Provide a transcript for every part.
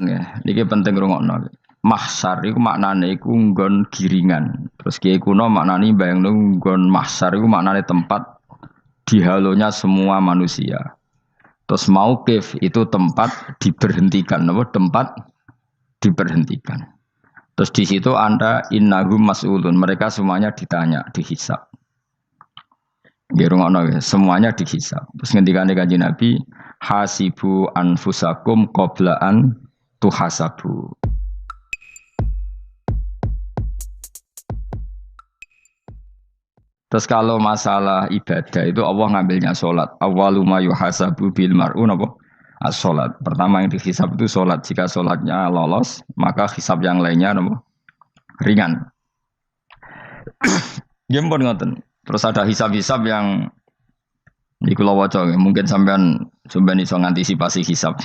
Ya, niki penting rungokno. Mahsyar iku maknane iku nggon giringan. Terus kiai kuno maknane bayangno nggon mahsyar iku maknane tempat dihalonya semua manusia. Terus mauqif itu tempat diberhentikan, apa? Tempat diberhentikan. Terus di situ Anda innahum mas'ulun, mereka semuanya ditanya, dihisab. Nggih rungokno ya, semuanya dihisab. Terus ngendikane Kanjeng Nabi, hasibu anfusakum qabla an tuhasabu. Terus kalau masalah ibadah itu Allah ngambilnya sholat. Awwalu ma yuhasabu bil mar'u napa? As-sholat. Pertama yang dihisab itu sholat. Jika sholatnya lolos, maka hisab yang lainnya napa? Ringan. Gempon ngoten. Terus ada hisab-hisab yang di kula waca mungkin sampean iso ngantisipasi hisab.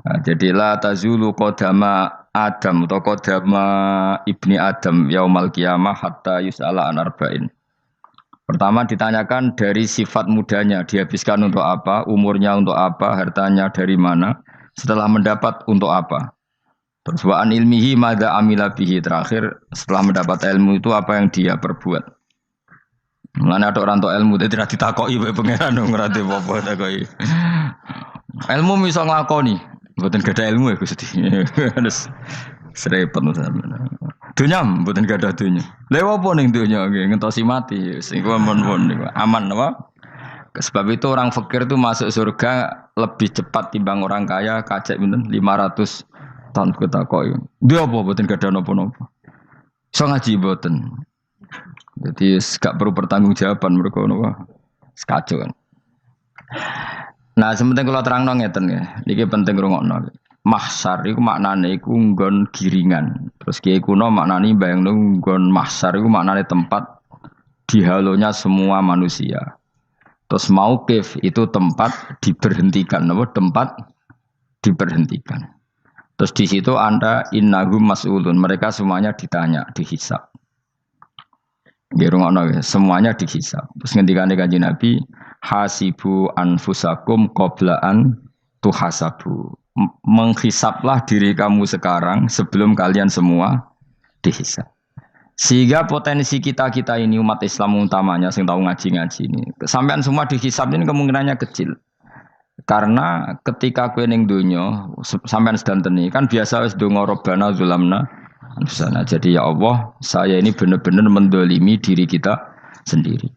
Nah, jadilah tazulu qadama Adam atau qadama ibni Adam yaumal qiyamah hatta yus'ala an arba'in. Pertama ditanyakan dari sifat mudanya, dihabiskan untuk apa, umurnya untuk apa, hartanya dari mana, setelah mendapat untuk apa. Terus wa an ilmihi madza amila bihi, terakhir setelah mendapat ilmu itu apa yang dia perbuat. Mulane ada orang tok ilmu tidak ditakoki wae pangeran ora te apa takoki. Ilmu iso nglakoni, mboten gadah ilmu ya Gusti. Terus serepet sampeyan. Dunya mboten gadah dunya. Lha apa ning dunya nggih ngentosi mati sing mon-mon niku aman apa? Sebab itu orang fakir itu masuk surga lebih cepat timbang orang kaya kacek pinten 500 tahun ketakoki. Dia apa mboten gadah napa-napa. Iso ngaji mboten. Jadi gak perlu pertanggungjawaban mereka napa. Sekacau. Nah, sementing kula terangno ngeten ya. Niki penting rungokno. Mahsyar iku maknane iku nggon giringan. Terus kiai kuno maknane bayangno nggon mahsyar iku maknane tempat dihalonya semua manusia. Terus mauqif itu tempat diberhentikan, apa? Tempat diberhentikan. Terus di situ Anda innahum mas'ulun, mereka semuanya ditanya, dihisab. Nggih rungokno ya, semuanya dihisab. Terus ngendikane Kanjeng Nabi, hasibu anfusakum qabla an tuhasabu. Menghisaplah diri kamu sekarang sebelum kalian semua dihisap. Sehingga potensi kita ini umat Islam utamanya yang tahu ngaji-ngaji ini, sampean semua dihisap ini kemungkinannya kecil. Karena ketika kowe ning donya sampean sedanteni kan biasa wis donga robbana zulamna anfusana. Jadi ya Allah, saya ini benar-benar mendolimi diri kita sendiri.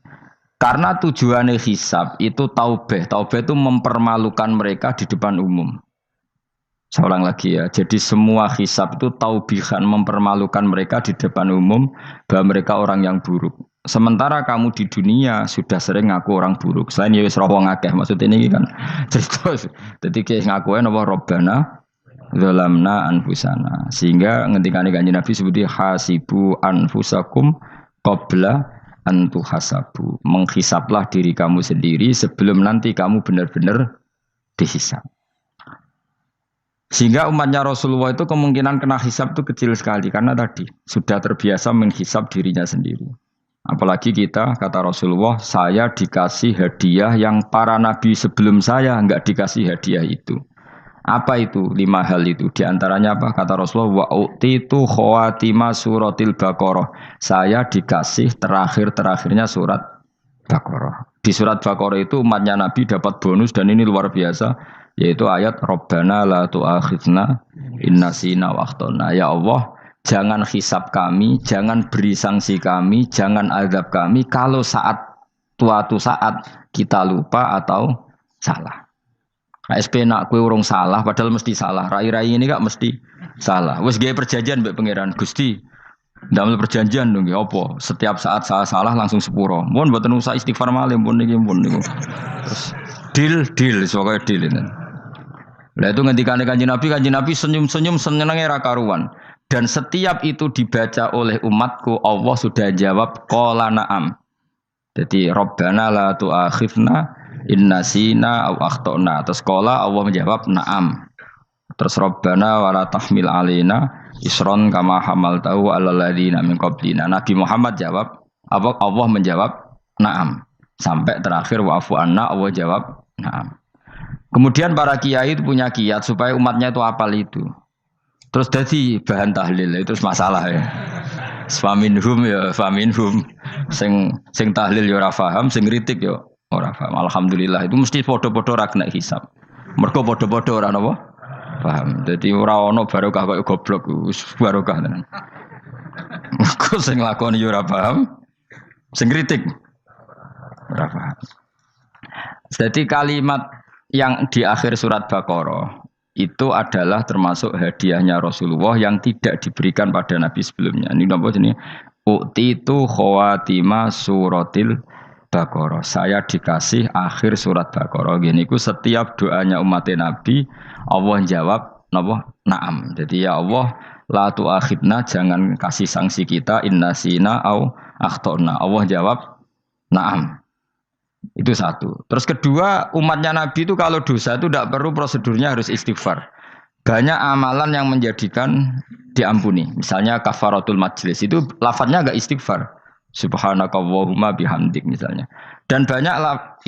Karena tujuannya hisab itu taubah. Taubah itu mempermalukan mereka di depan umum. Seorang lagi ya, jadi semua hisab itu taubihan, mempermalukan mereka di depan umum bahwa mereka orang yang buruk. Sementara kamu di dunia sudah sering ngaku orang buruk. Selain ya wis wong akeh, maksud ini kan cerita. Jadi kayak ngakuin apa Robbana zalamna anfusana. Sehingga ngendikane Kanjeng Nabi sebuti hasibu anfusakum qabla an tuhasabu. Menghisaplah diri kamu sendiri sebelum nanti kamu benar-benar dihisab. Sehingga umatnya Rasulullah itu kemungkinan kena hisab itu kecil sekali karena tadi sudah terbiasa menghisab dirinya sendiri. Apalagi kita kata Rasulullah, saya dikasih hadiah yang para nabi sebelum saya enggak dikasih hadiah itu. Apa itu? 5 hal itu. Di antaranya apa? Kata Rasulullah, wa utitu khawatima suratil Baqarah. Saya dikasih terakhir-terakhirnya surat Baqarah. Di surat Baqarah itu umatnya Nabi dapat bonus dan ini luar biasa. Yaitu ayat Rabbana la tu'akhidna inna sina wa akhtana. Ya Allah, jangan hisab kami, jangan beri sanksi kami, jangan azab kami kalau suatu saat kita lupa atau salah. KSP nak kue urung salah padahal mesti salah. Rai-rai ini gak mesti salah. Wes gawe perjanjian mbek pangeran Gusti. Dalam perjanjian dong apa? Setiap saat saya salah langsung sepuro. Mun mboten usah istighfar malih pun niki pun niku. Terus deal soalnya deal ini. Lah itu ngendikane Kanjeng Nabi senyum-senyum senenge ra karuan. Dan setiap itu dibaca oleh umatku, Allah sudah jawab qala na'am. Jadi Rabbana la tu'akhifna inna sina aw akhtana. Terus qala Allah menjawab na'am. Terus Rabbana wa la tahmil alaina isron kama hamaltahu 'alal ladzina min qablina. Nabi Muhammad jawab, Allah menjawab na'am. Sampai terakhir wa'fu anna, Allah jawab na'am. Kemudian para kiai itu punya kiat supaya umatnya itu hafal itu. Terus jadi bahan tahlil itu masalah ya. Faminhum ya faminhum. Sing tahlil ya ora paham, sing kritik ya ora paham. Alhamdulillah itu mesti podo-podo ra kena hisab. Mergo podo-podo ora napa? Paham. Jadi ora ono barokah kaya goblok wis barokah tenan. Mergo sing lakoni ya ora paham, sing kritik ora paham. Jadi kalimat yang di akhir surat Baqarah itu adalah termasuk hadiahnya Rasulullah yang tidak diberikan pada Nabi sebelumnya. Ini apa jenis? Uktitu khawatima suratil Baqarah. Saya dikasih akhir surat Baqarah. Gini ku setiap doanya umat Nabi Allah jawab napa? Naam. Jadi ya Allah la tu'akhidna, jangan kasih sanksi kita innasina au akhtona. Allah jawab naam. Itu satu. Terus kedua, umatnya Nabi itu kalau dosa itu tidak perlu prosedurnya harus istighfar. Banyak amalan yang menjadikan diampuni. Misalnya kafaratul majlis itu lafadznya agak istighfar. Subhanakallahumma bihamdik misalnya. Dan banyak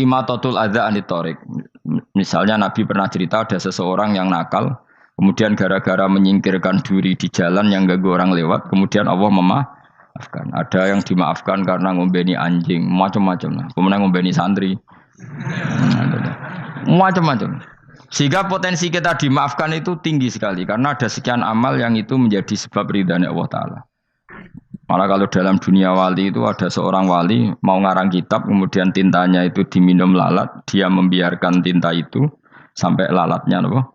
imatatul adza anit thoriq. Misalnya Nabi pernah cerita ada seseorang yang nakal, kemudian gara-gara menyingkirkan duri di jalan yang ganggu orang lewat, kemudian Allah memaafkan. Ada yang dimaafkan karena ngombeni anjing, macam-macam lah. Kemudian ngombeni santri, macam-macam. Sehingga potensi kita dimaafkan itu tinggi sekali karena ada sekian amal yang itu menjadi sebab ridhanya Allah Taala. Malah kalau dalam dunia wali itu ada seorang wali mau ngarang kitab, kemudian tintanya itu diminum lalat, dia membiarkan tinta itu sampai lalatnya apa?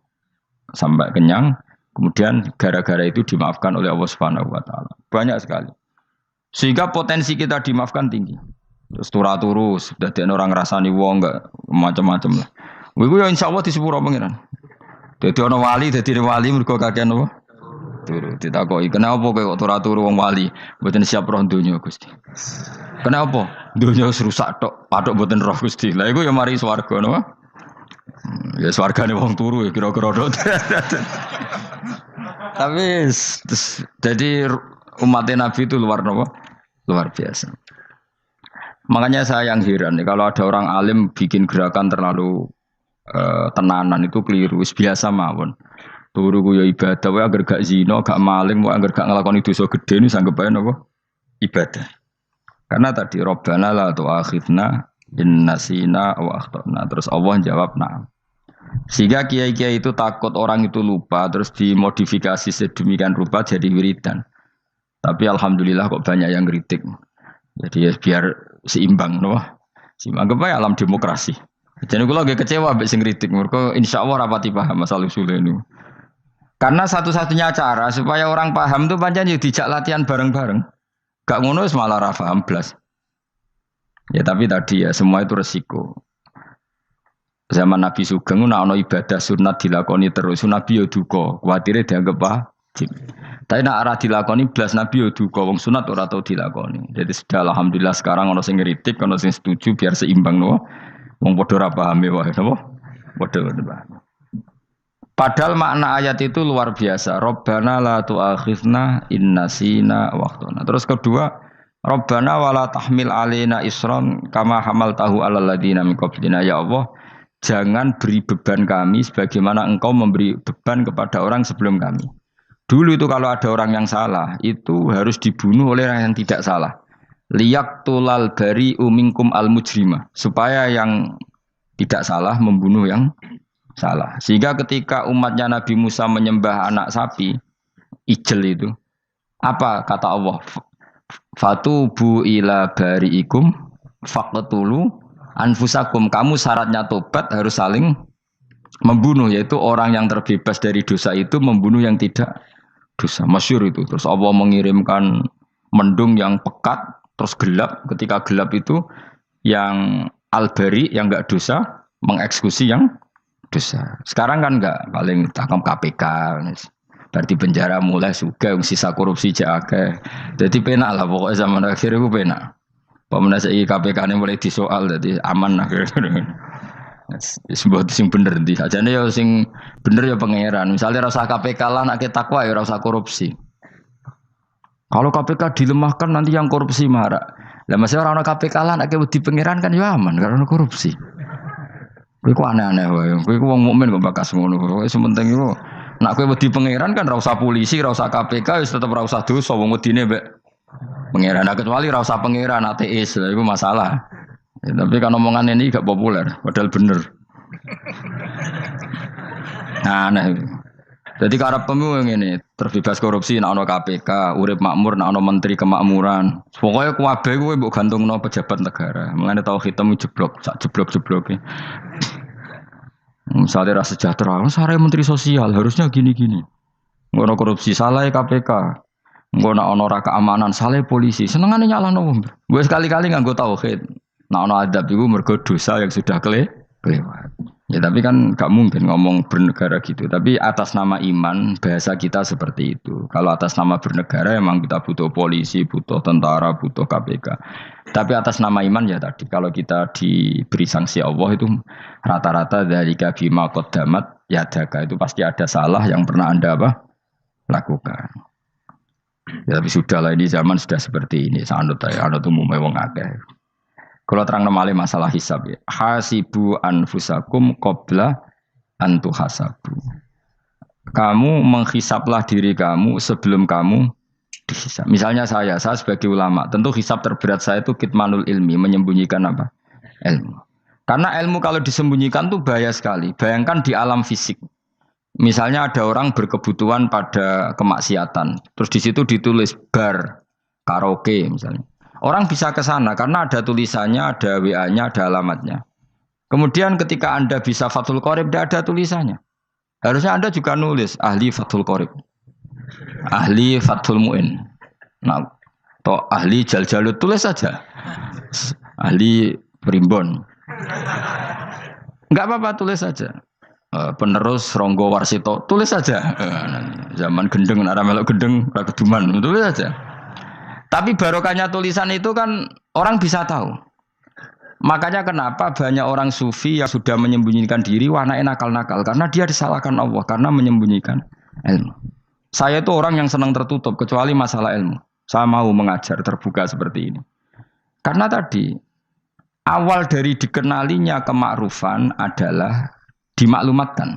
Sampai kenyang. Kemudian gara-gara itu dimaafkan oleh Allah Subhanahu Wa Taala. Banyak sekali. Sehingga potensi kita dimaafkan tinggi. Terus turu sudah ada orang rasani wong enggak macam-macam lah. Wiku ya insyaallah disepuro pangeran. Dadi ana wali, dadi wali mergo kakean apa? Turu. Ditakoki, "Kenapa kowe kok turu wong wali? Mboten siap roh donya, Gusti." "Kenapa?" "Donya wis rusak tok, patok mboten roh, Gusti." Lah iku ya mari swarga napa? Ya swargane wong turu ya kira-kira tok. Tapi jadi umat Nabi itu luar biasa. Makanya saya yang heran kalau ada orang alim bikin gerakan terlalu tenanan itu keliru. Biasa mawon. Turu ku ya ibadah wae agar gak zina, gak maling, wae agar gak nglakoni dosa gedhe ini sanggep ae napa? Ibadah. Karena tadi Rabbana la tu'akhidna in nasina wa akhtana. Terus Allah jawab na'am. Sehingga kiai-kiai itu takut orang itu lupa terus dimodifikasi sedemikian rupa jadi wiridan. Tapi alhamdulillah kok banyak yang kritik. Jadi ya biar seimbang, no? Seimbang apa alam demokrasi. Jadi aku lagi kecewa ambek sing kritik. Mergo insyaallah rapati paham masalah usul ini. Karena satu-satunya cara supaya orang paham itu pancen yo dijak latihan bareng-bareng. Gak ngono wis malah ra paham blas. Ya tapi tadi ya semua itu resiko. Zaman Nabi Sugeng ana ibadah sunat dilakoni terus, Nabi yo duka, kuwatire dianggap wajib. Tapi nak ora dilakoni blas Nabi yo duka, wong sunat ora tau dilakoni. Jadi sudah alhamdulillah sekarang ana sing ngritik, ana sing setuju biar seimbang no. Wong padha ora pahame wae napa? Padha paham. Padahal makna ayat itu luar biasa. Rabbana la tu'akhizna in nasina wa akhtana. Terus kedua, Rabbana wala tahmil alaina isran kama hamaltahu alal ladina min qablina. Ya Allah, jangan beri beban kami sebagaimana engkau memberi beban kepada orang sebelum kami. Dulu itu kalau ada orang yang salah, itu harus dibunuh oleh orang yang tidak salah. Liyaqtulal bari minkum al mujrima. Supaya yang tidak salah membunuh yang salah. Sehingga ketika umatnya Nabi Musa menyembah anak sapi, ijel itu, apa kata Allah? Fatubu ila bari'ikum faqtulu anfusakum. Kamu syaratnya tobat harus saling membunuh, yaitu orang yang terbebas dari dosa itu membunuh yang tidak dosa. Masyhur itu. Terus Allah mengirimkan mendung yang pekat, terus gelap. Ketika gelap itu yang al-bari yang enggak dosa mengeksekusi yang dosa. Sekarang kan enggak, paling tangkap KPK. Berarti penjara mulai suka sisa korupsi jake. Jadi penak lah pokoknya zaman akhir itu penak. Pemenang saya KPK ini mulai disoal jadi aman lah. Sebuah sing bener di. Ajane ya sing bener ya pangeran. Misalnya rasa KPK lah nak takwa ya rasa korupsi. Kalau KPK dilemahkan nanti yang korupsi marah. Lah masih orang KPK lah nak di pangeran kan ya aman karena korupsi. Kowe ku aneh-aneh wae. Kowe ku wong mukmin kok bakas ngono. Kowe sementing iku nak kowe wedi pangeran kan ra usah polisi, ra usah KPK, wis tetep ra usah dosa wong wedine mbek pangeran. Nah, kecuali ra usah pangeran ateis, lha iku masalah. Ya, tapi kan omongan ini gak populer, padahal bener. Nah, aneh. Jadi karep pemilu ngene, terbebas korupsi nek ana KPK, urip makmur nek ana menteri kemakmuran. Pokoke kuwabe kuwi mbok gantungno pejabat negara. Mulane tau hitam jeblok, sak jeblok-jebloke. Misalnya rasa sejahtera, saya menteri sosial harusnya gini-gini. Ngono korupsi salah KPK. Ngono ana ora keamanan salah polisi. Senengane nyalahno wong. Gue sekali-kali nganggo tauhid. Nek ana adab iku mergo dosa yang sudah kelewat. Ya tapi kan gak mungkin ngomong bernegara gitu. Tapi atas nama iman bahasa kita seperti itu. Kalau atas nama bernegara emang kita butuh polisi, butuh tentara, butuh KPK. Tapi atas nama iman ya tadi kalau kita diberi sanksi Allah itu rata-rata dari bima qaddamat yadaka itu pasti ada salah yang pernah Anda lakukan. Ya tapi sudahlah ini zaman sudah seperti ini. Sanut umumnya wong akeh. Kalau terang malih masalah hisab ya. Hasibu anfusakum qabla an tuhasabu. Kamu menghisablah diri kamu sebelum kamu dihisab. Misalnya saya sebagai ulama, tentu hisab terberat saya itu kitmanul ilmi, menyembunyikan apa? Ilmu. Karena ilmu kalau disembunyikan tuh bahaya sekali. Bayangkan di alam fisik. Misalnya ada orang berkebutuhan pada kemaksiatan, terus di situ ditulis bar, karaoke misalnya. Orang bisa ke sana karena ada tulisannya, ada WA-nya, ada alamatnya. Kemudian ketika Anda bisa Fathul Qorib, tidak ada tulisannya. Harusnya Anda juga nulis ahli Fathul Qorib, ahli Fathul Mu'in, nah, atau ahli Jaljalut, tulis saja. Ahli Primbon. Enggak apa-apa, tulis saja. Penerus Ronggo Warsito, tulis saja. Zaman gendeng, nara melok gendeng, rakeduman, tulis saja. Tapi barokahnya tulisan itu kan orang bisa tahu. Makanya kenapa banyak orang sufi yang sudah menyembunyikan diri warna nakal-nakal. Karena dia disalahkan Allah. Karena menyembunyikan ilmu. Saya itu orang yang senang tertutup. Kecuali masalah ilmu. Saya mau mengajar terbuka seperti ini. Karena tadi awal dari dikenalinya kemakrufan adalah dimaklumatkan.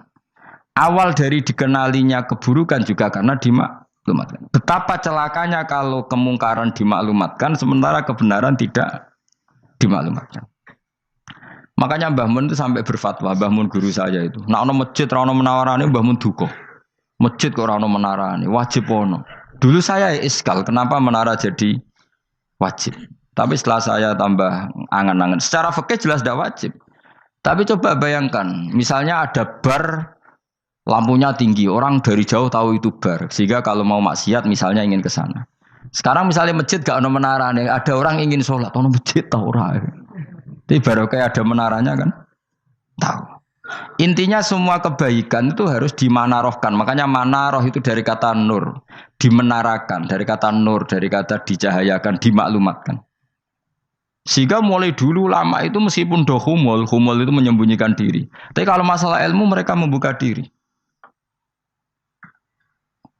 Awal dari dikenalinya keburukan juga karena dimaklumatkan. Betapa celakanya kalau kemungkaran dimaklumatkan sementara kebenaran tidak dimaklumatkan. Makanya Mbah Mun itu sampai berfatwa, Mbah Mun guru saya itu. Nah ono masjid ora ono menarane Mbah Mun duka. Masjid kok ora ono menarane, wajib ono. Dulu saya iskal kenapa menara jadi wajib. Tapi setelah saya tambah angan-angan, secara fikih jelas tidak wajib. Tapi coba bayangkan, misalnya ada bar lampunya tinggi, orang dari jauh tahu itu bar. Sehingga kalau mau maksiat misalnya ingin ke sana. Sekarang misalnya masjid gak ada menara nih, ada orang ingin sholat, ono masjid tahu orang. Tapi baru kayak ada menaranya kan? Tahu. Intinya semua kebaikan itu harus dimanarohkan. Makanya manaroh itu dari kata nur, dimenarakan, dari kata nur, dari kata dicahayakan, dimaklumatkan. Sehingga mulai dulu lama itu meskipun humul itu menyembunyikan diri. Tapi kalau masalah ilmu mereka membuka diri.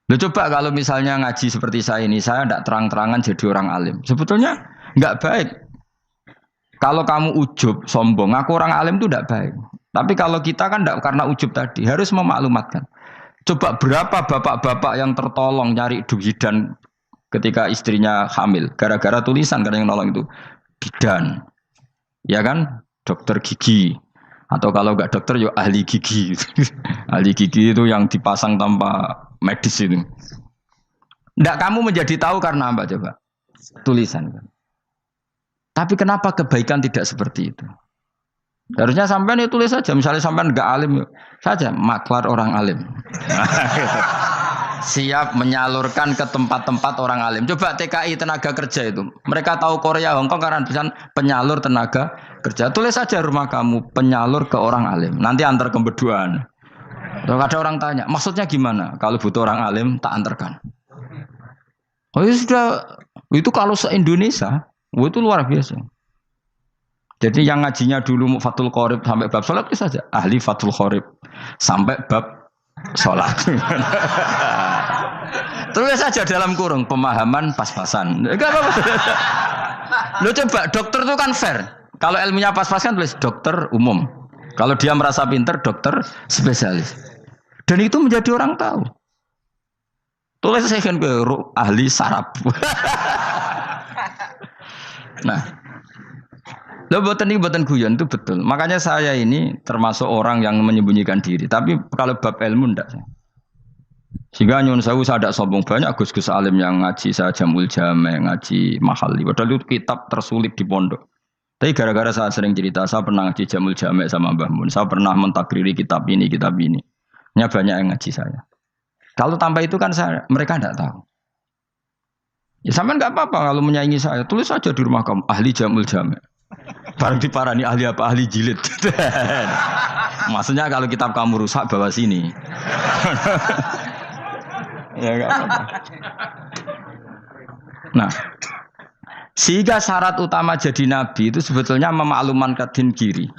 Loh coba kalau misalnya ngaji seperti saya ini, saya tidak terang-terangan jadi orang alim. Sebetulnya nggak baik. Kalau kamu ujub, sombong, aku orang alim itu tidak baik. Tapi kalau kita kan tidak karena ujub tadi, harus memaklumatkan. Coba berapa bapak-bapak yang tertolong nyari bidan ketika istrinya hamil. Gara-gara tulisan, karena yang nolong itu bidan. Ya kan? Dokter gigi. Atau kalau nggak dokter, ya ahli gigi. Ahli gigi itu yang dipasang tanpa medis itu. Nggak kamu menjadi tahu karena apa coba? Tulisan. Tapi kenapa kebaikan tidak seperti itu? Harusnya sampean itu tulis saja. Misalnya sampean nggak alim saja, maklar orang alim. Siap menyalurkan ke tempat-tempat orang alim. Coba TKI tenaga kerja itu. Mereka tahu Korea, Hongkong karena tulisan penyalur tenaga kerja. Tulis saja rumah kamu penyalur ke orang alim. Nanti antar kebeduan. Kalau ada orang tanya, maksudnya gimana? Kalau butuh orang alim, tak antarkan. Oh ya sudah, itu kalau se-Indonesia, itu luar biasa. Jadi yang ngajinya dulu Fathul Qorib sampai bab sholat itu saja. Ahli Fathul Qorib sampai bab sholat. Tulis saja dalam kurung, pemahaman pas-pasan. Enggak apa-apa. Lo coba, dokter itu kan fair. Kalau ilmunya pas-pasan tulis dokter umum. Kalau dia merasa pinter, dokter spesialis. Dan itu menjadi orang tahu. Tulis saya kan ke ahli saraf. Nah, lo buatan guyon itu betul. Makanya saya ini termasuk orang yang menyembunyikan diri. Tapi kalau bab ilmu ndak. Sehingga nyun sewu saya tidak sombong banyak gus-gus alim yang ngaji saya jamul jame, ngaji mahali. Padahal itu kitab tersulit di pondok. Tapi gara-gara saya sering cerita, saya pernah ngaji jamul jame sama Mbah Mun. Saya pernah mentakriri kitab ini, kitab ini. Nya banyak yang ngaji saya. Kalau tanpa itu kan mereka tidak tahu. Ya sampean nggak apa-apa kalau menyaingi saya, tulis saja di rumah kamu ahli jamul jame. Barang diparani ahli apa? Ahli jilid. Maksudnya kalau kitab kamu rusak bawa sini. Ya nggak apa-apa. Nah, sehingga syarat utama jadi nabi itu sebetulnya memaklumatkan din kiri.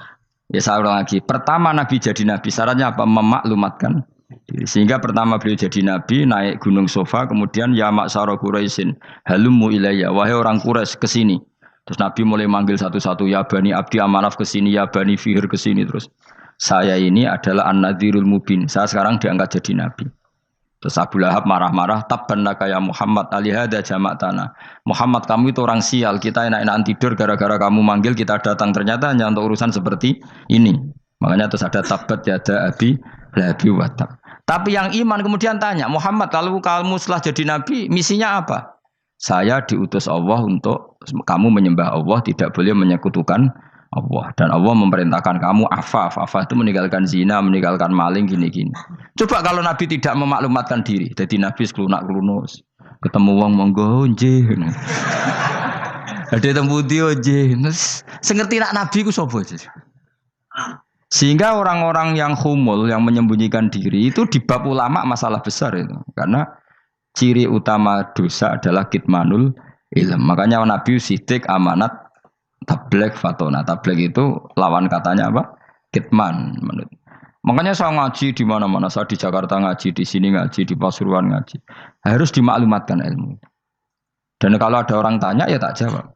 Ya saya ulang lagi. Pertama nabi jadi nabi syaratnya apa? Memaklumatkan diri. Sehingga pertama beliau jadi nabi naik gunung Sofa, kemudian ya maksara Quraisyin halummu ilayya, wahai orang Quraisy ke sini. Terus nabi mulai manggil satu-satu, ya bani Abdi Amanaf ke sini, ya bani Fihr ke sini terus. Saya ini adalah an-nadhirul mubin. Saya sekarang diangkat jadi nabi. Terus Abu Lahab marah-marah, tabban laka ya Muhammad alihada jama'tana. Muhammad kamu itu orang sial, kita enak-enakan tidur gara-gara kamu manggil kita datang, ternyata hanya untuk urusan seperti ini. Makanya terus ada tabat yada abi labi watab. Tapi yang iman kemudian tanya, Muhammad kalau kamu setelah jadi nabi, misinya apa? Saya diutus Allah untuk kamu menyembah Allah, tidak boleh menyekutukan Allah. Dan Allah memerintahkan kamu afaf. Afaf itu meninggalkan zina, meninggalkan maling, gini-gini. Coba kalau Nabi tidak memaklumatkan diri. Jadi Nabi seklunak-klunus. Ketemu wong monggo nggih. Ada tembu dia nggih. Sengerti nak Nabi ku sapa? Sehingga orang-orang yang humul, yang menyembunyikan diri itu di bab ulama masalah besar itu. Karena ciri utama dosa adalah kitmanul ilm. Makanya Nabi sidik amanat tabligh fatona. Tabligh itu lawan katanya apa? Kitman. Makanya saya ngaji di mana-mana. Saya di Jakarta ngaji, di sini ngaji, di Pasuruan ngaji. Harus dimaklumatkan ilmu. Dan kalau ada orang tanya ya tak jawab.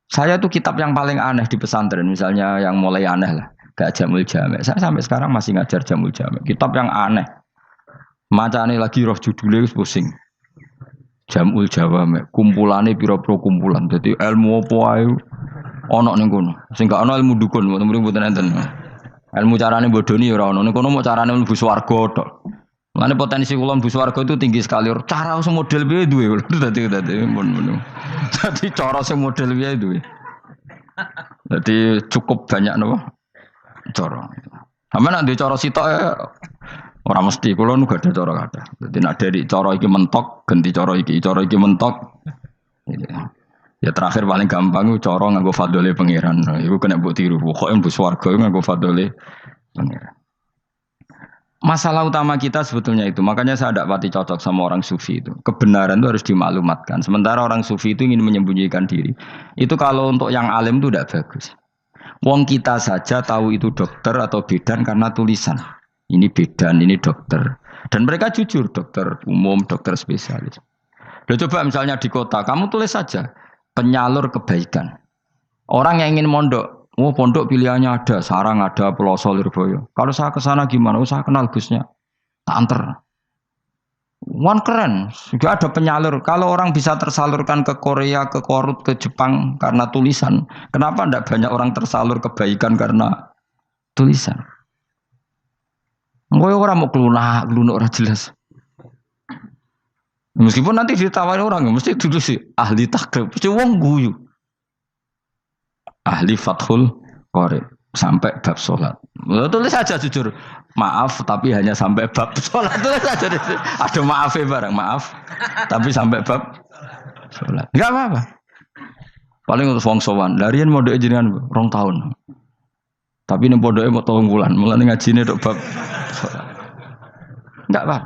Saya tuh kitab yang paling aneh di pesantren, misalnya yang mulai aneh lah, gak jamul jame. Saya sampai sekarang masih ngajar jamul jame. Kitab yang aneh. Macane lagi roh judulnya pusing. Jamul Jawame, kumpulane pira-pira kumpulan. Dadi ilmu apa ae ana ning kono. Sing gak ana ilmu dukun, mboten enten. Ilmu carane bodoni ya ora ana. Ning kono mok carane mlebu swarga tok. Mane potensi kula mlebu swarga itu tinggi sekali. Cara sing model piye duwe. Dadi mun. Dadi cara sing model piye duwe. Dadi cukup banyak napa? Cara. Sampe nek cara sitok orang mesti, kalau nu gak ada cara kata. Jadi nak dari cara iki mentok, ganti cara iki mentok. Ya terakhir paling gampang itu cara nganggo fadole pangeran. Iku kena mbok tiru. Pokoke mbok swarga nganggo fadole pangeran. Masalah utama kita sebetulnya itu. Makanya saya tidak pati cocok sama orang sufi itu. Kebenaran itu harus dimaklumatkan. Sementara orang sufi itu ingin menyembunyikan diri. Itu kalau untuk yang alim itu tidak bagus. Wong kita saja tahu itu dokter atau bidan karena tulisan. Ini bidan, ini dokter. Dan mereka jujur, dokter umum, dokter spesialis. Loh, coba misalnya di kota, kamu tulis saja, penyalur kebaikan. Orang yang ingin mondok, pondok pilihannya ada, Sarang ada, Peloso, Lirboyo. Kalau saya ke sana gimana? Saya kenal Gusnya. Tak anter. Wan keren, juga ada penyalur. Kalau orang bisa tersalurkan ke Korea, ke Korut, ke Jepang karena tulisan, kenapa tidak banyak orang tersalur kebaikan karena tulisan? Ngoyo orang mau kelunak orang jelas. Meskipun nanti ditawari orang, mesti dulu sih ahli takrib, mesti wong guyu. Ahli Fathul Qorib sampai bab sholat. Tulis saja jujur, maaf tapi hanya sampai bab sholat. Tulis saja, ada maafnya bareng, maaf. Tapi sampai bab sholat. Enggak apa-apa. Paling untuk wong sowan, larian mau doa jenengan 2 tahun. Tapi ini bodohnya mau 3 bulan, mulai ngajine dok bab. Enggak apa.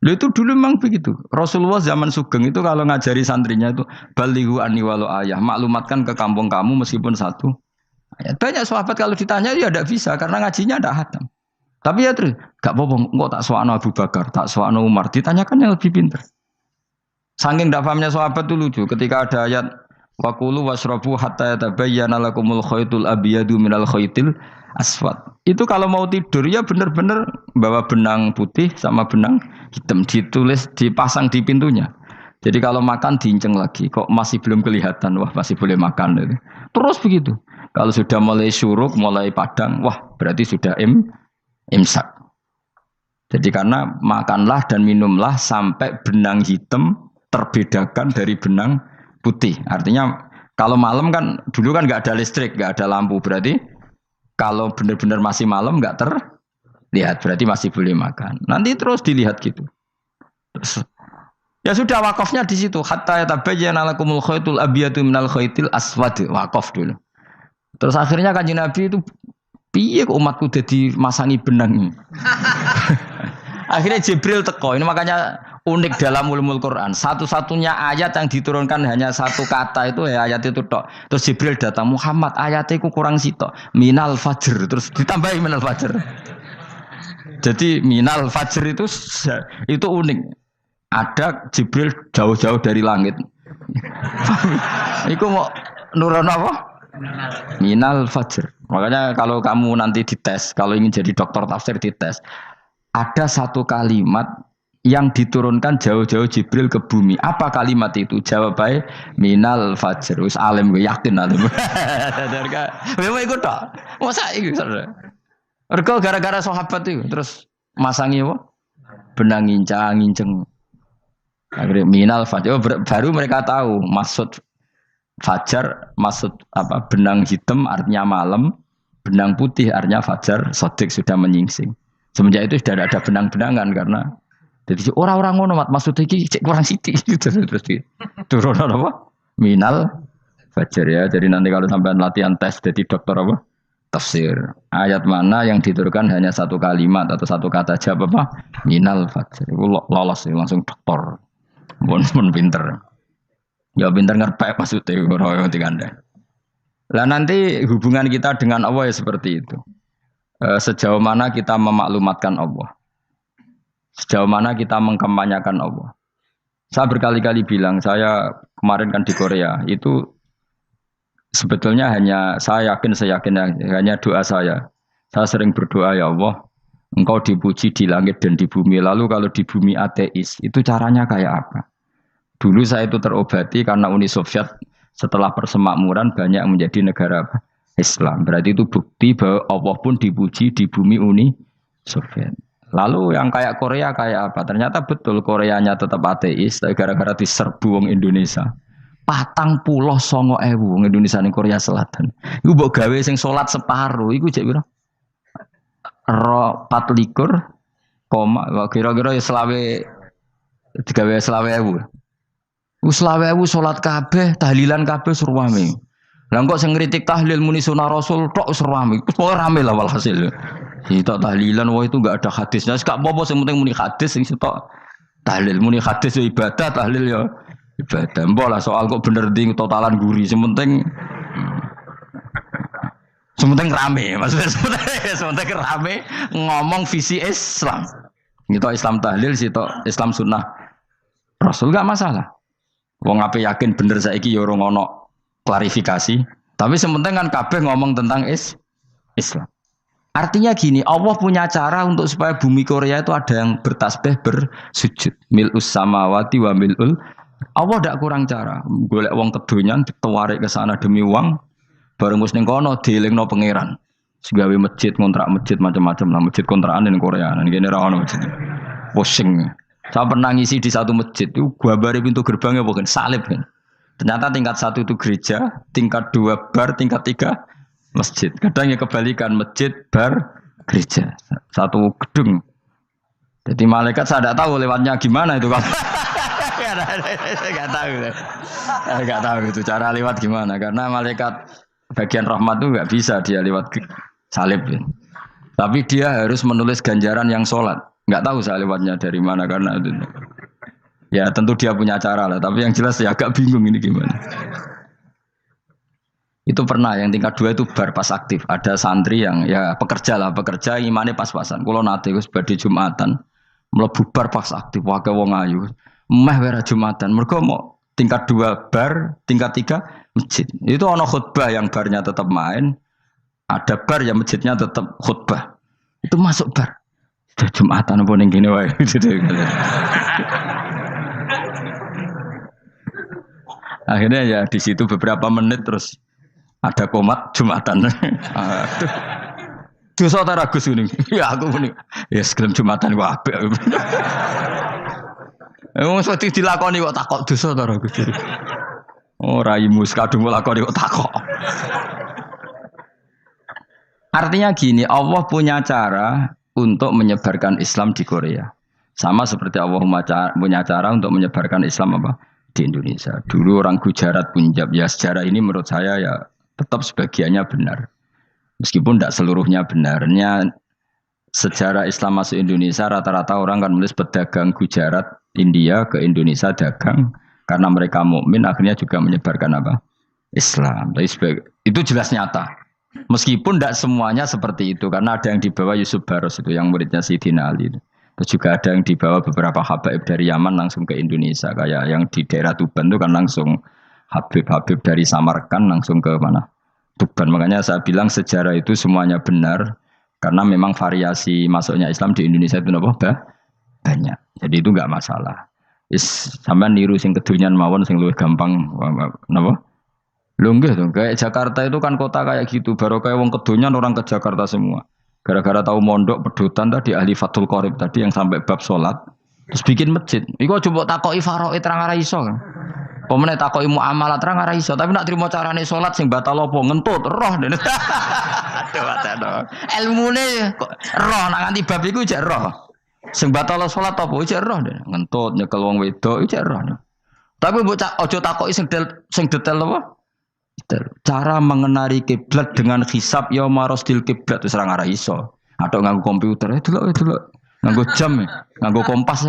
Lalu itu dulu memang begitu. Rasulullah zaman Sugeng itu kalau ngajari santrinya itu balighu anni walau ayah, maklumatkan ke kampung kamu meskipun 1 ayat. Banyak sahabat kalau ditanya ya tidak bisa karena ngajinya tidak hatam. Tapi ya terus, gak apa-apa, kok tak soal Abu Bakar, tak soal Umar, ditanyakan yang lebih pintar. Saking tidak pahamnya sahabat itu lucu, ketika ada ayat Wa kulu washrabu hatta yatabayyana lakumul khaytul abyadu minal khaytil aswad. Itu kalau mau tidur ya benar-benar bawa benang putih sama benang hitam ditulis dipasang di pintunya. Jadi kalau makan diinceng lagi, kok masih belum kelihatan, wah masih boleh makan. Terus begitu. Kalau sudah mulai syuruk, mulai padang, wah berarti sudah imsak. Jadi karena makanlah dan minumlah sampai benang hitam terbedakan dari benang putih. Artinya kalau malam kan dulu kan nggak ada listrik, nggak ada lampu, berarti kalau benar-benar masih malam nggak terlihat, berarti masih boleh makan. Nanti terus dilihat gitu. Terus, ya sudah wakafnya di situ. Hatta yatabayyana lakumul khaytul abyadu minal khaytil aswad. Wakaf dulu. Terus akhirnya Kanjeng Nabi itu piye kok umatku dadi masangi benang ini. Akhirnya Jibril teko. Ini makanya unik dalam ulumul Quran. Satu-satunya ayat yang diturunkan hanya satu kata itu ya ayat itu tok. Terus Jibril datang, Muhammad ayatnya itu kurang sitok. Minal fajr. Terus ditambahi minal fajr. Jadi minal fajr itu unik. Ada Jibril jauh-jauh dari langit. Iku mau nurun apa? Minal fajr. Makanya kalau kamu nanti dites, kalau ingin jadi dokter tafsir dites, ada satu kalimat yang diturunkan jauh-jauh Jibril ke bumi. Apa kalimat itu? Jawab baik, minal fajr. Wis alim gue yakin alim. Memang ikut tak? Masa itu? Mereka gara-gara sahabat itu terus masangi apa? Benang ngincang. Akhirnya minal fajr. Baru mereka tahu maksud fajar, maksud apa? Benang hitam artinya malam, benang putih artinya fajar. Sodik sudah menyingsing. Semenjak itu sudah ada benang-benangan karena jadi orang-orang ngono maksudnya iki kurang sithik gitu terus turun apa? Minal fajar ya. Jadi nanti kalau sampai latihan tes jadi dokter apa? Tafsir. Ayat mana yang diturunkan hanya satu kalimat atau satu kata jawab apa? Minal fajar. Lolos langsung dokter. Pun pinter. Ya pinter ngerpek maksudnya ora dikandani. Lah nanti hubungan kita dengan Allah ya seperti itu. Sejauh mana kita memaklumatkan Allah. Sejauh mana kita mengkampanyakan Allah. Saya berkali-kali bilang, saya kemarin kan di Korea, itu sebetulnya saya yakin hanya doa saya. Saya sering berdoa, ya Allah, Engkau dipuji di langit dan di bumi. Lalu kalau di bumi ateis, itu caranya kayak apa? Dulu saya itu terobati karena Uni Soviet setelah persemakmuran banyak menjadi negara Islam. Berarti itu bukti bahwa Allah pun dipuji di bumi Uni Soviet. Lalu yang kayak Korea kayak apa? Ternyata betul Koreanya tetap ateis, tapi gara-gara diserbu wong Indonesia. 49.000 wong Indonesia ning Korea Selatan. Iku mbok gawe sing salat separuh, iku jek piro? 24, kira-kira ya selawe digawe 20.000. Wis 20.000 salat kabeh, tahlilan kabeh surwame. Lah kok sing ngritik tahlil muni sunah Rasul tok surwame. Pokoke rame lah walhasil. Kita tahlilan wah itu enggak ada hadisnya. Enggak apa-apa sing penting muni hadis sing sitok tahlil muni hadis ya ibadah, tahlil ya ibadah. Mbok lah soal kok bener ding totalan guri sing penting rame, maksudnya sementing rame ngomong visi Islam. Gitu Islam tahlil, situ Islam sunnah Rasul gak masalah. Wong ape yakin bener saiki ya ora ono klarifikasi. Tapi sementing kan kabeh ngomong tentang Islam. Artinya gini, Allah punya cara untuk supaya bumi Korea itu ada yang bertasbih bersujud. Mil'us samawati wa mil'ul. Allah tidak kurang cara. Golek wong kedonyan ditawarik ke sana demi uang. Bareng wis ning kono dielingno pangeran. Segawe masjid, kontrak masjid macam-macam lah, masjid kontrakan ning Korea. Nang kene ra ono masjid. Pusing. Saya pernah ngisi di satu masjid itu gambare pintu gerbangnya bukan salib kan. Ternyata tingkat 1 itu gereja, tingkat 2 bar, tingkat 3 masjid. Kadang ya kebalikan masjid, bar, gereja. Satu gedung. Jadi malaikat saya tidak tahu lewatnya gimana itu kan. Enggak tahu itu cara lewat gimana karena malaikat bagian rahmat itu enggak bisa dia lewat salib ya. Tapi dia harus menulis ganjaran yang sholat. Enggak tahu saya lewatnya dari mana karena itu. Ya tentu dia punya cara lah. Tapi yang jelas ya agak bingung ini gimana. Itu pernah yang tingkat 2 itu bar pas aktif. Ada santri yang ya pekerja imannya pas-pasan. Kalau nanti gus badhe Jumatan mlebu bar pas aktif wae wong ayu. Meh wera Jumatan. Mergo mau tingkat 2 bar, tingkat 3 masjid. Itu ono khutbah yang barnya tetap main, ada bar yang masjidnya tetap khutbah. Itu masuk bar. Itu Jumatan apa ning kene wae. Akhirnya ya di situ beberapa menit terus ada komat Jumatan. Aduh. Dosa ta Gus ini. Ya aku muni. Ya segelem Jumatan ku apik. Wong mesti dilakoni kok takok dosa ta Gus. Oh raimu kadung lakoni kok takok. Artinya gini, Allah punya cara untuk menyebarkan Islam di Korea. Sama seperti Allah punya cara untuk menyebarkan Islam apa? Di Indonesia. Dulu orang Gujarat, Punjab, ya sejarah ini menurut saya ya tetap sebagiannya benar. Meskipun tidak seluruhnya benarnya sejarah Islam masuk Indonesia rata-rata orang kan menulis pedagang Gujarat, India ke Indonesia dagang karena mereka mukmin akhirnya juga menyebarkan apa? Islam. Itu jelas nyata. Meskipun tidak semuanya seperti itu karena ada yang dibawa Yusuf Baros itu yang muridnya Sayyidina Ali itu. Terus juga ada yang dibawa beberapa habaib dari Yaman langsung ke Indonesia. Kayak yang di daerah Tuban itu kan langsung habib-habib dari Samarkand langsung ke mana? Tuban. Makanya saya bilang sejarah itu semuanya benar. Karena memang variasi masuknya Islam di Indonesia itu banyak. Jadi itu enggak masalah. Sampai niru sing kedunyan mawon sing luwih gampang. Napa? Lho nggih to, kayak Jakarta itu kan kota kayak gitu. Baru kayak wong kedunyan orang ke Jakarta semua. Gara-gara tahu mondok pedutan tadi ahli Fathul Qorib tadi yang sampai bab salat terus bikin masjid. Iku coba takoki faraid terang ora iso. Pemene takoki muamalah terang ora iso, tapi nak trimo carane salat sing batal apa ngentut roh dene. Aduh. Ilmune kok roh nak nganti bab iku jek roh. Sing batal salat apa jek roh dene. Ngentut nyekel wong wedok jek roh. Tapi mbok aja takoki sing detail apa? Cara mengenali kiblat dengan hisab ya marosdil kiblat wis ora ngara iso. Atau nganggo komputer delok. Nganggo jam, nganggo kompas.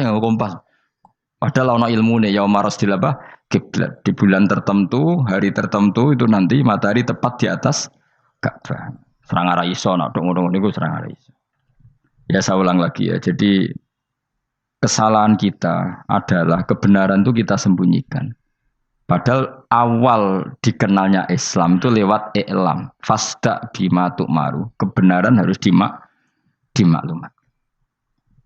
Padahal ana ilmune ya marosdil apa? Kiblat. Di bulan tertentu, hari tertentu itu nanti matahari tepat di atas Ka'bah. Ora ngara iso nek ngono niku ora ngara iso. Ya saya ulang lagi ya. Jadi kesalahan kita adalah kebenaran itu kita sembunyikan. Padahal awal dikenalnya Islam itu lewat i'lam. Fasda bima tu'maru. Kebenaran harus dimaklumat.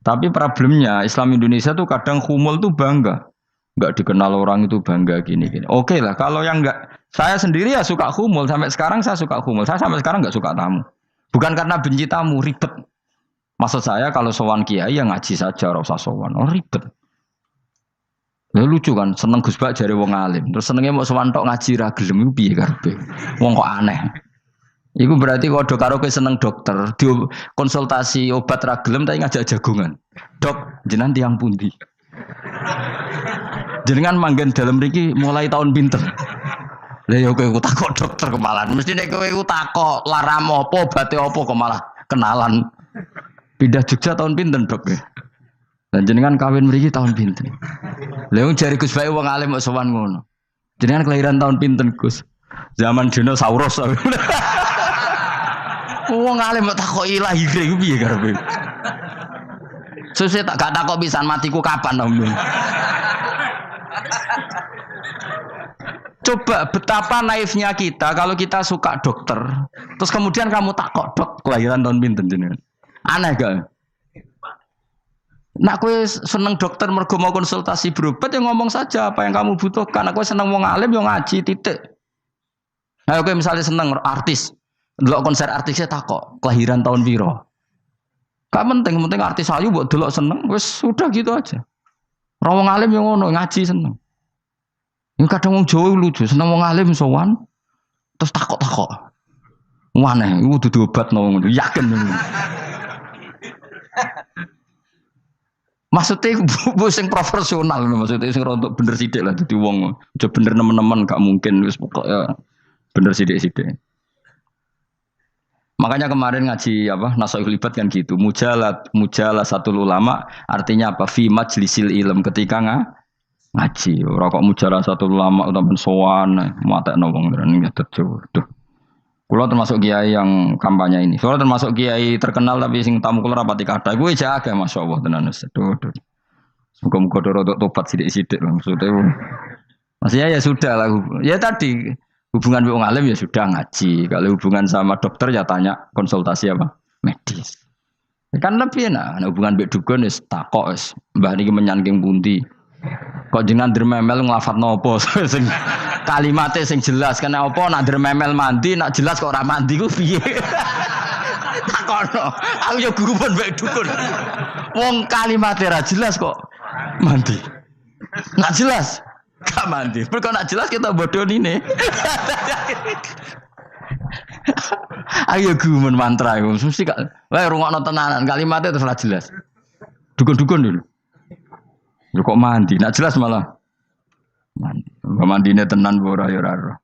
Tapi problemnya Islam Indonesia tuh kadang humul tuh bangga. Enggak dikenal orang itu bangga gini. Oke lah, kalau yang enggak, saya sendiri ya suka humul. Sampai sekarang saya suka humul. Saya sampai sekarang enggak suka tamu. Bukan karena benci tamu, ribet. Maksud saya kalau sowan kiai ya ngaji saja, ora usah sowan. Oh ribet. Lha lucu kan, seneng Gus Bak jare wong alim. Terus senenge mau sowan tok ngaji ra gelem iku piye karepe? Wong kok aneh. Iku berarti kok karo kowe seneng dokter, di konsultasi obat ra gelem tapi ngajak jagongan. Dok, jenengan tiyang pundi? Jenengan manggen dalem mriki mulai tahun pinten? Lah ya kowe takok dokter kemalan. Mesti nek kowe takok laram apa, obate apa kok malah kenalan. Pindah Jogja tahun pinten, Dok? Dan jenengan kawin mriki tahun pinten? Lha wong jare Gus Bae wong alim kok sowan ngono. Jenengan kelahiran tahun pinten, Gus? Zaman dinosaurus. Wong alim kok takoki lahir iku piye karepe? Sesuk tak gak takok pisan matiku kapan, Om. Coba betapa naifnya kita kalau kita suka dokter, terus kemudian kamu takok, Dok, kelahiran tahun pinten jenengan? Aneh gak? Nak kowe seneng dokter mergo mau konsultasi berobat ya ngomong saja apa yang kamu butuhkan. Nak kowe seneng wong alim yo ngaji titik. Nah kowe misalnya seneng artis, delok konser artisnya takok kelahiran tahun piro. Gak penting artis ayu mbok delok seneng wis sudah gitu aja. Ora wong alim yo ngono ngaji seneng. Ini kadang wong Jawa lucu, seneng wong alim sowan terus takok-takok. Waneh iku dudu obat ngono, yakin. Maksudnya bu sing profesional, maksudnya sing rontok bener sidik lah, jadi wong coba bener nemen-nemen gak mungkin, wis pokoknya bener sidik-sidik. Makanya kemarin ngaji apa Nasoihul Ibad kan gitu, mujalah satu ulama artinya apa? Fi majlisil ilm ketika ngaji, ora kok mujalah satu ulama utawa sowan matekno wong ini tuh. Kulo termasuk kiai yang kampanye ini. Soalnya termasuk kiai terkenal tapi sing tamu kulo rapati kathah. Kuwi jaga masyaallah tenan wis. Muga-muga doro tobat sithik-sithik maksudnya. Maksudnya ya sudah lah. Ya tadi hubungan wong alim ya sudah ngaji. Kalau hubungan sama dokter ya tanya konsultasi apa? Medis. Ya kan lebih enak. Nah, hubungan mbek dukun wis takok wis. Mbah niki menyangking pundi? Kok jenengan dermemel nglafat nopo sing kalimatnya sing jelas kena apa nak dermemel mandi nak jelas kok ora mandi ku piye? Takono. Aku ya guru pun mbek dukun. Wong kalimatnya ra jelas kok mandi. Nak jelas gak mandi. Mergo nak jelas kita bodoh nih. Ayo gumun mantra iku mesti gak wae rungokno tenanan kalimatnya terus ora jelas. Dukun-dukun dulu. Ya kok mandi, nak jelas malah mandi. Mandine tenan ora ya ora.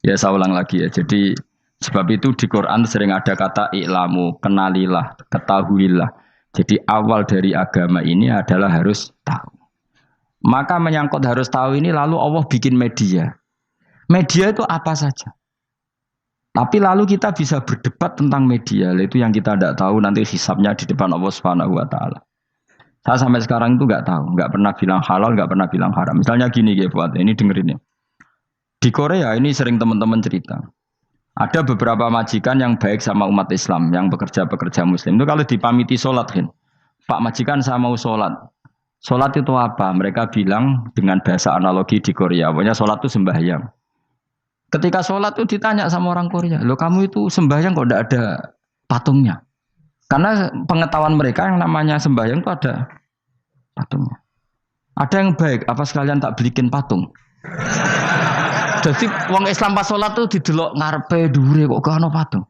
Ya saya ulang lagi ya. Jadi sebab itu di Quran sering ada kata i'lamu, kenalilah, ketahuilah. Jadi awal dari agama ini adalah harus tahu. Maka menyangkut harus tahu ini lalu Allah bikin media. Media itu apa saja. Tapi lalu kita bisa berdebat tentang media, itu yang kita tidak tahu nanti hisabnya di depan Allah Subhanahu wa taala. Saya sampai sekarang itu nggak tahu, nggak pernah bilang halal, nggak pernah bilang haram. Misalnya gini ya buat ini dengerin ya. Di Korea ini sering teman-teman cerita. Ada beberapa majikan yang baik sama umat Islam, yang bekerja-pekerja Muslim. Itu kalau dipamiti sholat, kan, Pak majikan saya mau sholat. Sholat itu apa? Mereka bilang dengan bahasa analogi di Korea, pokoknya sholat itu sembahyang. Ketika sholat itu ditanya sama orang Korea, loh kamu itu sembahyang kok tidak ada patungnya? Karena pengetahuan mereka yang namanya sembahyang itu ada patungnya. Ada yang baik, apa sekalian tak belikin patung? Jadi wong Islam pas sholat tuh didelok ngarepe dhuwure kok gak ono patung.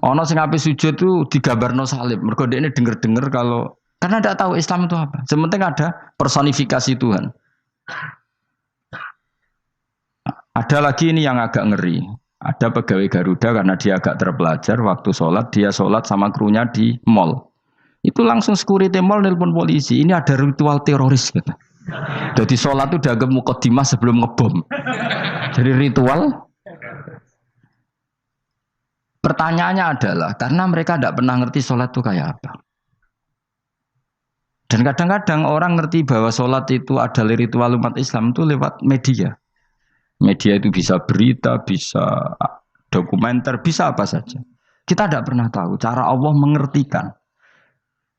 Ono sing ape sujud tuh digambarno salib. Mergo dekne denger-denger kalau karena tidak tahu Islam itu apa. Sementing ada personifikasi Tuhan. Ada lagi ini yang agak ngeri. Ada pegawai Garuda karena dia agak terpelajar waktu sholat dia sholat sama krunya di mall. Itu langsung security mall nelpon polisi. Ini ada ritual teroris gitu. Jadi sholat itu dianggap mukadimah sebelum ngebom. Jadi ritual. Pertanyaannya adalah karena mereka tidak pernah ngerti sholat itu kayak apa. Dan kadang-kadang orang ngerti bahwa sholat itu adalah ritual umat Islam itu lewat media. Media itu bisa berita, bisa dokumenter, bisa apa saja. Kita tidak pernah tahu cara Allah mengertikan.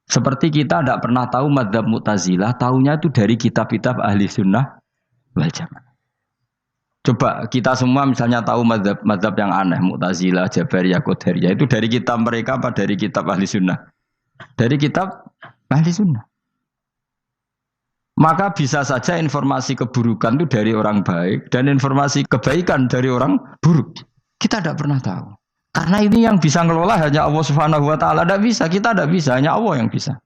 Seperti kita tidak pernah tahu madzhab Mu'tazilah, tahunya itu dari kitab-kitab ahli sunnah wal jamaah. Coba kita semua misalnya tahu madzhab yang aneh, Mu'tazilah, Jabariyah, Qadariyah, itu dari kitab mereka apa dari kitab ahli sunnah? Dari kitab ahli sunnah. Maka bisa saja informasi keburukan itu dari orang baik dan informasi kebaikan dari orang buruk. Kita tidak pernah tahu. Karena ini yang bisa ngelola hanya Allah Subhanahu wa taala. Tidak bisa, kita tidak bisa, hanya Allah yang bisa.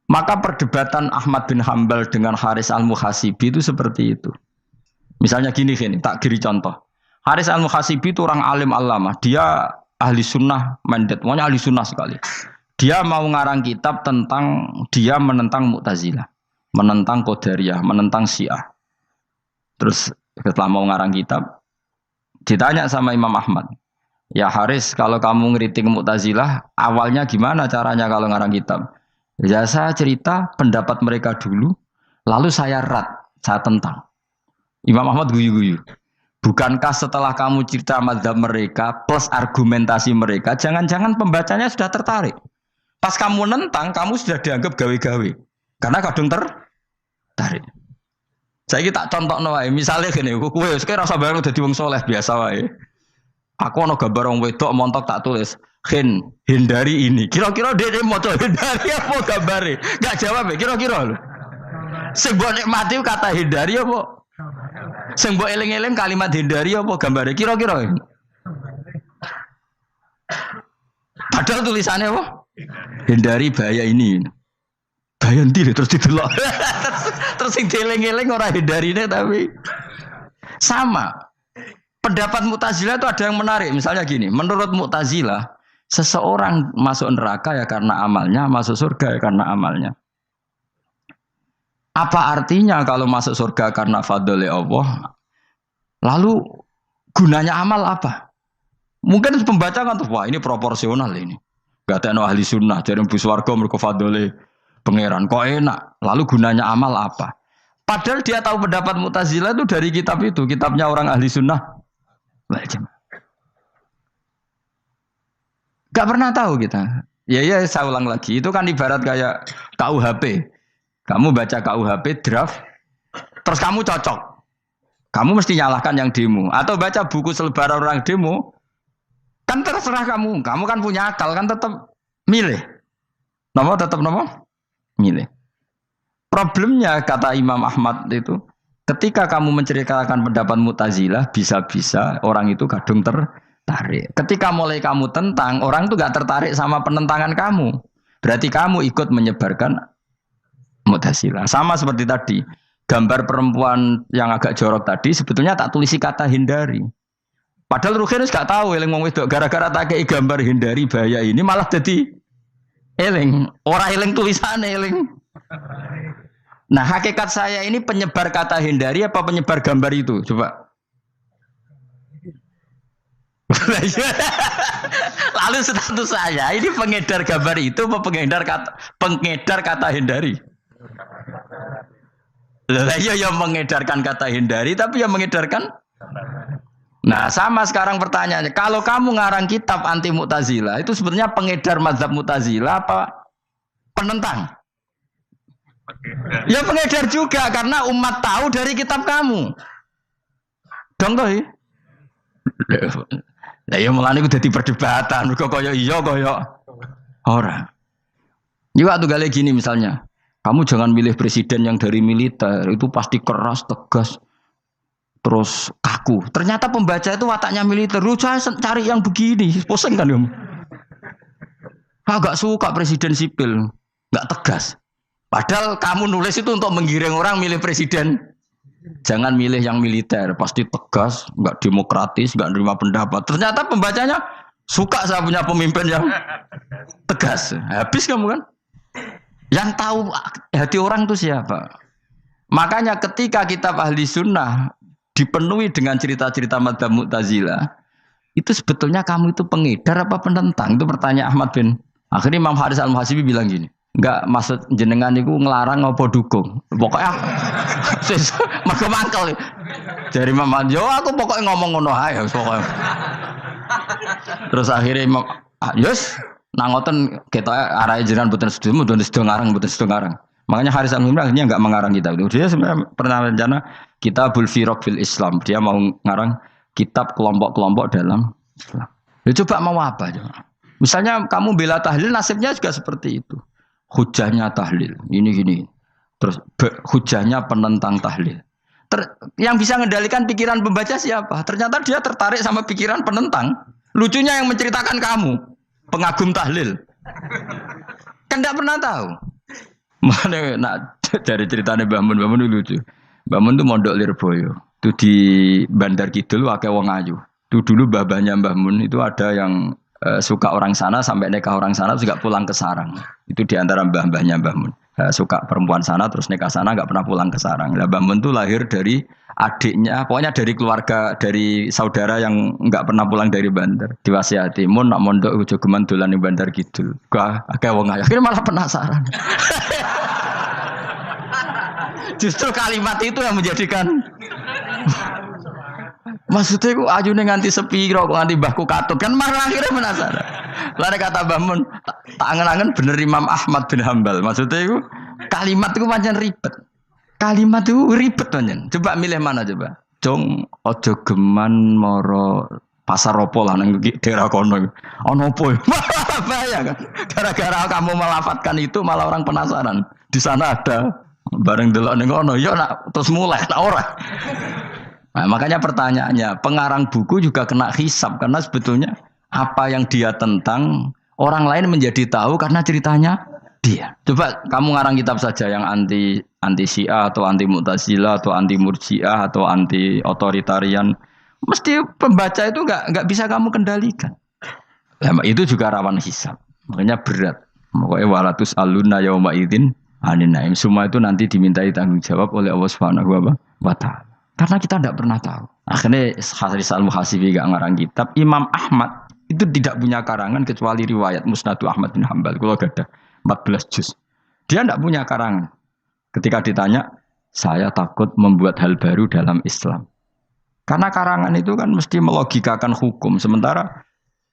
Maka perdebatan Ahmad bin Hambal dengan Haris al-Muhasibi itu seperti itu. Misalnya gini, tak kiri contoh. Haris al-Muhasibi itu orang alim allamah. Dia ahli sunnah mandat, pokoknya ahli sunnah sekali. Dia mau ngarang kitab tentang dia menentang Mu'tazilah, menentang Qadariyah, menentang Syiah. Terus setelah mau ngarang kitab, ditanya sama Imam Ahmad, ya Haris, kalau kamu ngeritik Mu'tazilah, awalnya gimana caranya kalau ngarang kitab? Ya saya cerita pendapat mereka dulu, lalu saya saya tentang. Imam Ahmad guyu-guyu. Bukankah setelah kamu cerita mazhab mereka plus argumentasi mereka, jangan-jangan pembacanya sudah tertarik. Pas kamu nentang, kamu sudah dianggap gawe-gawe. Karena kadung tertarik. Saya tak contoh wae, misalnya gini, kowe sekarang rasa bareng dadi wong soleh biasa wae. Aku ana gambar wong wedok montok tak tulis, hindari ini. Kira-kira dia maca hindari apa gambare? Enggak jawab ya, kira-kira lho. Sing mbok nikmati kata hindari apa? Sing mbok eling-eling kalimat hindari apa gambare? Kira-kira. Padahal tulisannya apa? Hindari bahaya ini. Bahaya ndi terus didelok. Terus sing dieling-eling ora hindarine tapi sama. Pendapat Mu'tazilah itu ada yang menarik. Misalnya gini, menurut Mu'tazilah, seseorang masuk neraka ya karena amalnya, masuk surga ya karena amalnya. Apa artinya kalau masuk surga karena fadli Allah? Lalu gunanya amal apa? Mungkin pembaca kan tuh, wah ini proporsional ini. Gak ada ahli sunnah, jadi bu swarga mergo fadli pangeran kok enak. Lalu gunanya amal apa? Padahal dia tahu pendapat Mu'tazilah itu dari kitab itu, kitabnya orang ahli sunnah wal jamaah. Gak pernah tahu kita. Ya saya ulang lagi, itu kan ibarat kayak KUHP. Kamu baca KUHP draft, terus kamu cocok. Kamu mesti nyalahkan yang demo. Atau baca buku selebaran orang demo, kan terserah kamu. Kamu kan punya akal, kan tetap milih. Tetap milih. Problemnya kata Imam Ahmad itu, ketika kamu menceritakan pendapat Mu'tazilah, bisa-bisa orang itu kadung tertarik. Ketika mulai kamu tentang, orang itu gak tertarik sama penentangan kamu. Berarti kamu ikut menyebarkan Mu'tazilah. Sama seperti tadi. Gambar perempuan yang agak jorok tadi sebetulnya tak tulisi kata hindari. Padahal Ruhin gak tahu eling wong wedok gara-gara tak kei gambar hindari bahaya ini malah jadi eling. Ora eling tulisane eling. Nah, hakikat saya ini penyebar kata hindari apa penyebar gambar itu? Coba. Lalu status saya ini pengedar gambar itu apa pengedar kata hindari? Lah iya yang mengedarkan kata hindari tapi yang mengedarkan. Nah, sama sekarang pertanyaannya, kalau kamu ngarang kitab anti Mu'tazilah itu sebenarnya pengedar mazhab Mu'tazilah apa penentang? Ya pengedar juga karena umat tahu dari kitab kamu. Dong toh. Lah ya mulane ku dadi perdebatan, kok kaya iya kaya ora. Juga tuh gale gini misalnya. Kamu jangan milih presiden yang dari militer, itu pasti keras, tegas, terus kaku. Ternyata pembaca itu wataknya militer. Lu cari yang begini, pusing kan kamu. Agak suka presiden sipil, nggak tegas. Padahal kamu nulis itu untuk menggiring orang milih presiden. Jangan milih yang militer, pasti tegas, nggak demokratis, nggak nerima pendapat. Ternyata pembacanya suka saya punya pemimpin yang tegas. Habis kamu kan? Yang tahu hati orang itu siapa? Makanya ketika kitab ahli sunnah dipenuhi dengan cerita-cerita madzhab Mu'tazilah, itu sebetulnya kamu itu pengedar apa penentang? Itu pertanyaan Ahmad bin. Akhirnya Imam Haris Al-Muhasibi bilang gini, enggak maksud jenengan itu ngelarang apa dukung. Pokoknya mergo mangkel. Dari Imam Haris, yo aku pokoknya ngomong ngono ae pokoknya. Terus akhirnya Imam Yus nangoten kita arahe jenengan mboten sedo ngarang. Makanya Haris Al-Muhasibi akhirnya enggak mengarang kitab itu. Dia sebenarnya pernah rencana Kitabul Firaq fil Islam. Dia mau ngarang kitab kelompok-kelompok dalam Islam. Ya coba mau apa coba? Misalnya kamu bela tahlil nasibnya juga seperti itu. Hujahnya tahlil, ini gini. Terus hujahnya penentang tahlil. Yang bisa mengendalikan pikiran pembaca siapa? Ternyata dia tertarik sama pikiran penentang. Lucunya yang menceritakan kamu, pengagum tahlil. Kan tidak pernah tahu. Mana nak dari ceritanya Mbah Mun itu lucu. Mbah Mun itu mondok Lirboyo. Itu di Bandar Kidul akeh wong ayu. Itu dulu babahnya Mbah Mun itu ada yang suka orang sana sampai nikah orang sana juga pulang ke sarang. Itu di antara mbah-mbahnya Mbah Mun. Suka perempuan sana terus nikah sana enggak pernah pulang ke sarang. Lah Mbah Mun itu lahir dari adiknya, pokoknya dari keluarga, dari saudara yang enggak pernah pulang dari Bandar. Diwasiati, "Mun nak mondok ojo geman dolan ning Bandar Kidul." Akeh wong ayu. Akhirnya malah penasaran. Justru kalimat itu yang menjadikan maksudnya aku ajune nganti sepiro kok nganti mbahku katut kan malah akhirnya penasaran. Lalu kata Mbah Mun tak angen-angen bener Imam Ahmad bin Hambal. Maksudnya itu kalimat itu pancen ribet. Kalimat itu ribet pancen. Coba milih mana coba? Jong ojo geman moro pasar opo lah nang daerah kono. Ono opo? Bahaya kan. Gara-gara kamu melafatkan itu malah orang penasaran. Di sana ada bareng delok ning kono ya nak terus mulai nak ora. Nah, makanya pertanyaannya, pengarang buku juga kena hisab karena sebetulnya apa yang dia tentang orang lain menjadi tahu karena ceritanya dia. Coba kamu ngarang kitab saja yang anti Syiah atau anti Mu'tazilah atau anti Murji'ah atau anti otoritarian, mesti pembaca itu enggak bisa kamu kendalikan. Nah, itu juga rawan hisab. Makanya berat. Pokoknya walatus aluna yauma idzin anin naim. Semua itu nanti dimintai tanggung jawab oleh Allah Subhanahu wa taala. Karena kita tidak pernah tahu. Akhirnya Haris Al-Muhasibi gak ngarang kitab. Imam Ahmad itu tidak punya karangan kecuali riwayat Musnadu Ahmad bin Hambal. Kalau gak ada 14 juz. Dia tidak punya karangan. Ketika ditanya, saya takut membuat hal baru dalam Islam. Karena karangan itu kan mesti melogikakan hukum. Sementara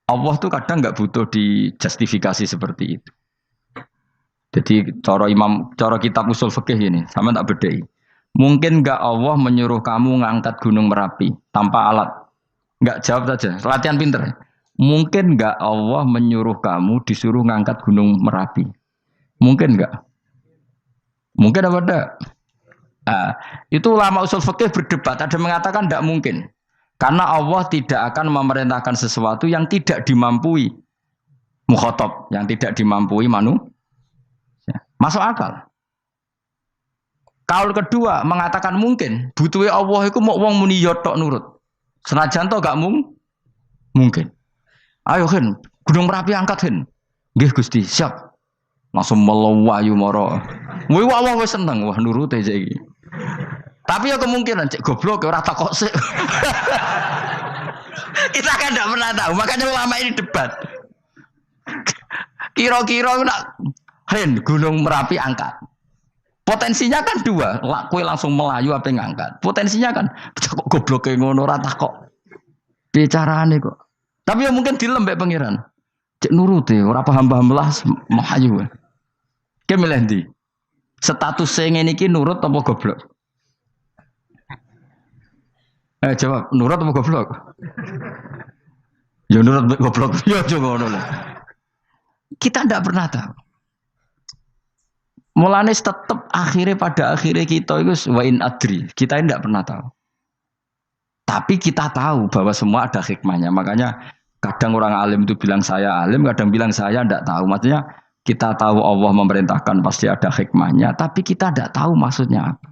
Allah tuh kadang nggak butuh dijustifikasi seperti itu. Jadi cara kitab usul fikih ini, sama tak bedai. Mungkin nggak Allah menyuruh kamu ngangkat gunung Merapi tanpa alat? Nggak, jawab saja. Latihan pinter. Mungkin nggak Allah menyuruh kamu disuruh ngangkat gunung Merapi? Mungkin nggak? Mungkin apa enggak? Nah, itu ulama usul fikih berdebat. Ada mengatakan tidak mungkin. Karena Allah tidak akan memerintahkan sesuatu yang tidak dimampui mukhatab, yang tidak dimampui manusia. Masuk akal. Kaul kedua mengatakan mungkin. Butuhnya Allah itu mau wong muni yo tok nurut. Senajan to gak mungkin. Ayo Hen, Gunung Merapi angkat Hen. Nggih Gusti, siap. Langsung melayu moro. Wih Allah wis seneng, wah nurut aja iki. Tapi ya kemungkinan cek goblok ora takok sik. Kita kan tidak pernah tahu, makanya ulama ini debat. Kira-kira nak Hen Gunung Merapi angkat. Potensinya kan dua, kue langsung melayu apa ngangkat. Potensinya kan kok goblok kayak ngono ora takok. Bicarane kok. Tapi ya mungkin dilembek pangeran. Cek nuruti, ora paham-paham lah melayu. Ki milih ndi? Status sing ngene iki nurut apa goblok? Jawab, nurut apa goblok? Ya nurut goblok. Ya coba ngono. Kita ndak pernah tahu. Mulane tetap pada akhirnya kita itu wa in adri. Kita tidak pernah tahu. Tapi kita tahu bahwa semua ada hikmahnya. Makanya kadang orang alim itu bilang saya alim, kadang bilang saya tidak tahu. Maksudnya kita tahu Allah memerintahkan pasti ada hikmahnya, tapi kita tidak tahu maksudnya apa.